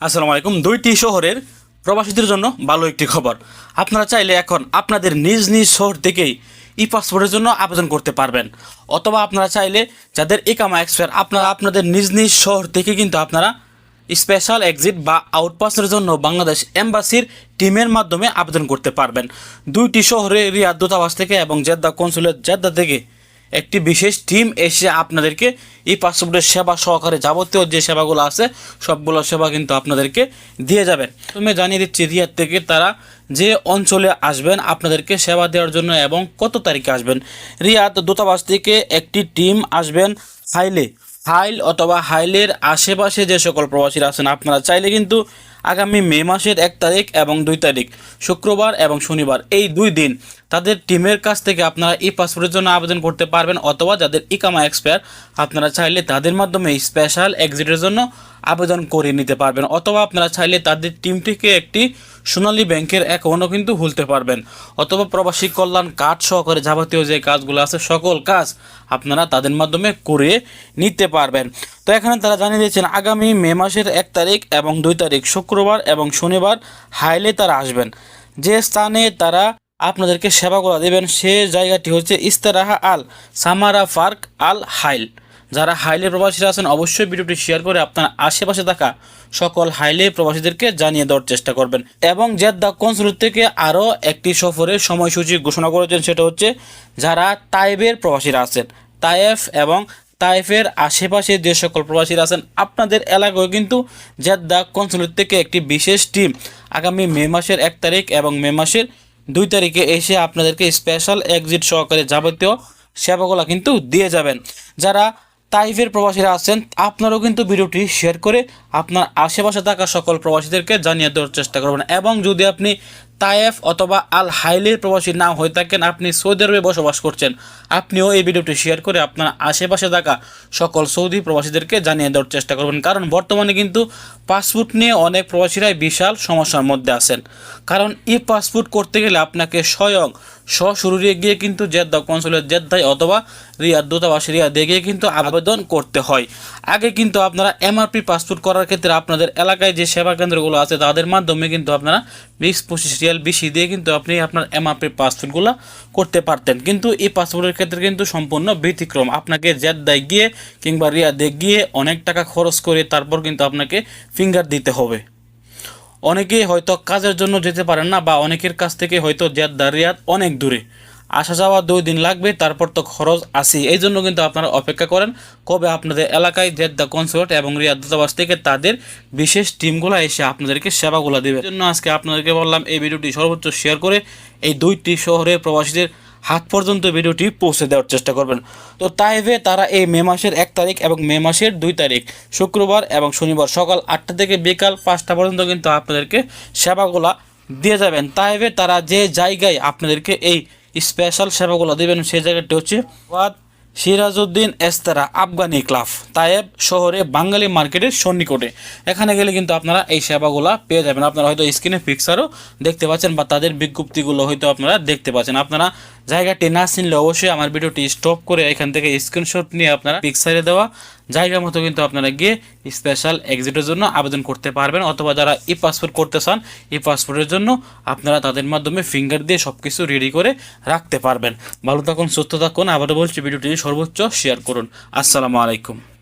আসসালামু আলাইকুম। দুইটি শহরের প্রবাসীদের জন্য ভালো একটি খবর। আপনারা চাইলে এখন আপনাদের নিজ নিজ শহর থেকেই ই পাসপোর্টের জন্য আবেদন করতে পারবেন, অথবা আপনারা চাইলে যাদের ইকামা এক্সপায়ার আপনারা আপনাদের নিজ নিজ শহর থেকে কিন্তু আপনারা স্পেশাল এক্সিট বা আউটপাসের জন্য বাংলাদেশ এম্বাসির টিমের মাধ্যমে আবেদন করতে পারবেন। দুইটি শহরে রিয়াদ দূতাবাস থেকে এবং জেদ্দা কনসুলেট জেদ্দা থেকে একটি বিশেষ টিম এসে আপনাদেরকে এই পাসপোর্টের সেবা সহকারে যাবতীয় যে সেবাগুলো আছে সবগুলো সেবা কিন্তু আপনাদেরকে দিয়ে যাবেন। তুমি জানিয়ে দিচ্ছি রিয়াদ থেকে তারা যে অঞ্চলে আসবেন আপনাদেরকে সেবা দেওয়ার জন্য এবং কত তারিখে আসবেন। রিয়াদ দূতাবাস থেকে একটি টিম আসবেন হাইল অথবা হাইলের আশেপাশে যে সকল প্রবাসীরা আছেন আপনারা চাইলে কিন্তু আগামী মে মাসের 1 তারিখ এবং 2 তারিখ শুক্রবার এবং শনিবার এই 2 দিন তাদের টিমের কাছ থেকে আপনারা ই পাসপোর্টের জন্য আবেদন করতে পারবেন, অথবা যাদের ইকামা এক্সপায়ার আপনারা চাইলে তাদের মাধ্যমে স্পেশাল এক্সিটের জন্য আবেদন করে নিতে পারবেন, অথবা আপনারা চাইলে তাদের টিম থেকে একটি সোনালী ব্যাংকের অ্যাকাউন্টও কিন্তু খুলতে পারবেন, অথবা প্রবাসী কল্যাণ কার্ড সহকারে যাবতীয় যে কাজগুলো আছে সকল কাজ আপনারা তাদের মাধ্যমে করে নিতে পারবেন। তো এখানে তারা জানিয়ে দিয়েছেন আগামী মে মাসের 1 তারিখ এবং 2 তারিখ শুক্রবার এবং শনিবার হাইলে তারা আসবেন। যে স্থানে তারা আপনাদেরকে সেবাগুলো দেবেন সে জায়গাটি হচ্ছে ইস্তেরাহা আল সামারা পার্ক আল হাইল। যারা হাইলে প্রবাসীরা আছেন অবশ্যই ভিডিওটি শেয়ার করে আপনার আশেপাশে থাকা সকল হাইলে প্রবাসীদেরকে জানিয়ে দেওয়ার চেষ্টা করবেন। এবং জেদ্দা কনসুলেট থেকে আরও একটি সফরের সময়সূচি ঘোষণা করেছেন, সেটা হচ্ছে যারা তাইফের প্রবাসীরা আছেন, তাইফ এবং তাইফের আশেপাশে যে সকল প্রবাসীরা আছেন আপনাদের এলাকায় কিন্তু জেদ্দা কনসুলেট থেকে একটি বিশেষ টিম আগামী মে মাসের 1 তারিখ এবং মে মাসের 2 তারিখে এসে আপনাদেরকে স্পেশাল এক্সিট সহকারে যাবতীয় সেবাগুলো কিন্তু দিয়ে যাবেন। যারা তাইফের প্রবাসীরা আছেন আপনারাও কিন্তু ভিডিওটি শেয়ার করে আপনার আশেপাশে থাকা সকল প্রবাসীদেরকে জানিয়ে দেওয়ার চেষ্টা করবেন। এবং যদি আপনি তায়েফ অথবা আল হাইলের প্রবাসী না হয়ে থাকেন, আপনি সৌদি আরবে বসবাস করছেন, আপনিও এই ভিডিওটি শেয়ার করে আপনার আশেপাশে থাকা সকল সৌদি প্রবাসীদেরকে জানিয়ে দেওয়ার চেষ্টা করবেন। কারণ বর্তমানে কিন্তু পাসপোর্ট নিয়ে অনেক প্রবাসীরাই বিশাল সমস্যার মধ্যে আছেন। কারণ ই পাসপোর্ট করতে গেলে আপনাকে স্বয়ং সশরীরে গিয়ে কিন্তু জেদ্দা কনসুলেট জেদ্দায় অথবা রিয়াদ দূতাবাস রিয়াদে গিয়ে কিন্তু আবেদন করতে হয়। আগে কিন্তু আপনারা এমআরপি পাসপোর্ট করার ক্ষেত্রে আপনাদের এলাকায় যে সেবা কেন্দ্রগুলো আছে তাদের মাধ্যমে কিন্তু আপনারা 20-25 রিয়াল বেশি দিয়ে কিন্তু আপনি আপনার এমআরপি পাসপোর্টগুলো করতে পারতেন। কিন্তু এই পাসপোর্টের ক্ষেত্রে কিন্তু সম্পূর্ণ ব্যতিক্রম। আপনাকে জেদ্দায় গিয়ে কিংবা রিয়াদে গিয়ে অনেক টাকা খরচ করে তারপর কিন্তু আপনাকে ফিঙ্গার দিতে হবে। অনেকেই হয়তো কাজের জন্য যেতে পারেন না, বা অনেকের কাছ থেকে হয়তো জেদ্দা রিয়াদ অনেক দূরে, আসা যাওয়া 2 দিন লাগবে, তারপর তো খরচ আসি। এই জন্য কিন্তু আপনারা অপেক্ষা করেন কবে আপনাদের এলাকায় জেদ্দা কনসুলেট এবং রিয়াদ দূতাবাস থেকে তাদের বিশেষ টিমগুলো এসে আপনাদেরকে সেবাগুলো দেবে। এই জন্য আজকে আপনাদেরকে বললাম এই ভিডিওটি সর্বোচ্চ শেয়ার করে এই 2টি শহরের প্রবাসীদের হাত পর্যন্ত ভিডিওটি পৌঁছে দেওয়ার চেষ্টা করবেন। তো তাইফে তারা এই মে মাসের 1 তারিখ এবং মে মাসের 2 তারিখ শুক্রবার এবং শনিবার সকাল 8টা থেকে বিকাল 5টা পর্যন্ত কিন্তু আপনাদেরকে সেবাগুলা দিয়ে যাবেন। তাইফে তারা যে জায়গায় আপনাদেরকে এই স্পেশাল সেবাগুলো দেবেন সেই জায়গাটি হচ্ছে সিরাজউদ্দিন এস্তারা আফগানি ক্লাব, তায়েব শহরে বাঙালি মার্কেটের সন্নিকটে। এখানে গেলে কিন্তু আপনারা এই সেবাগুলো পেয়ে যাবেন। আপনারা হয়তো স্ক্রিনে পিকচারও দেখতে পাচ্ছেন বা তাদের বিজ্ঞপ্তিগুলো হয়তো আপনারা দেখতে পাচ্ছেন। আপনারা জায়গাটি না চিনলে অবশ্যই আমার ভিডিওটি স্টপ করে এখান থেকে স্ক্রিনশট নিয়ে আপনারা পিকচারে দেওয়া জায়গা মতো কিন্তু আপনারা গিয়ে স্পেশাল এক্সিটের জন্য আবেদন করতে পারবেন, অথবা যারা ই পাসপোর্ট করতে চান ই পাসপোর্টের জন্য আপনারা তাদের মাধ্যমে ফিঙ্গার দিয়ে সব কিছু রেডি করে রাখতে পারবেন। ভালো থাকুন, সুস্থ থাকুন। আবারও বলছি ভিডিওটি সর্বোচ্চ শেয়ার করুন। আসসালামু আলাইকুম।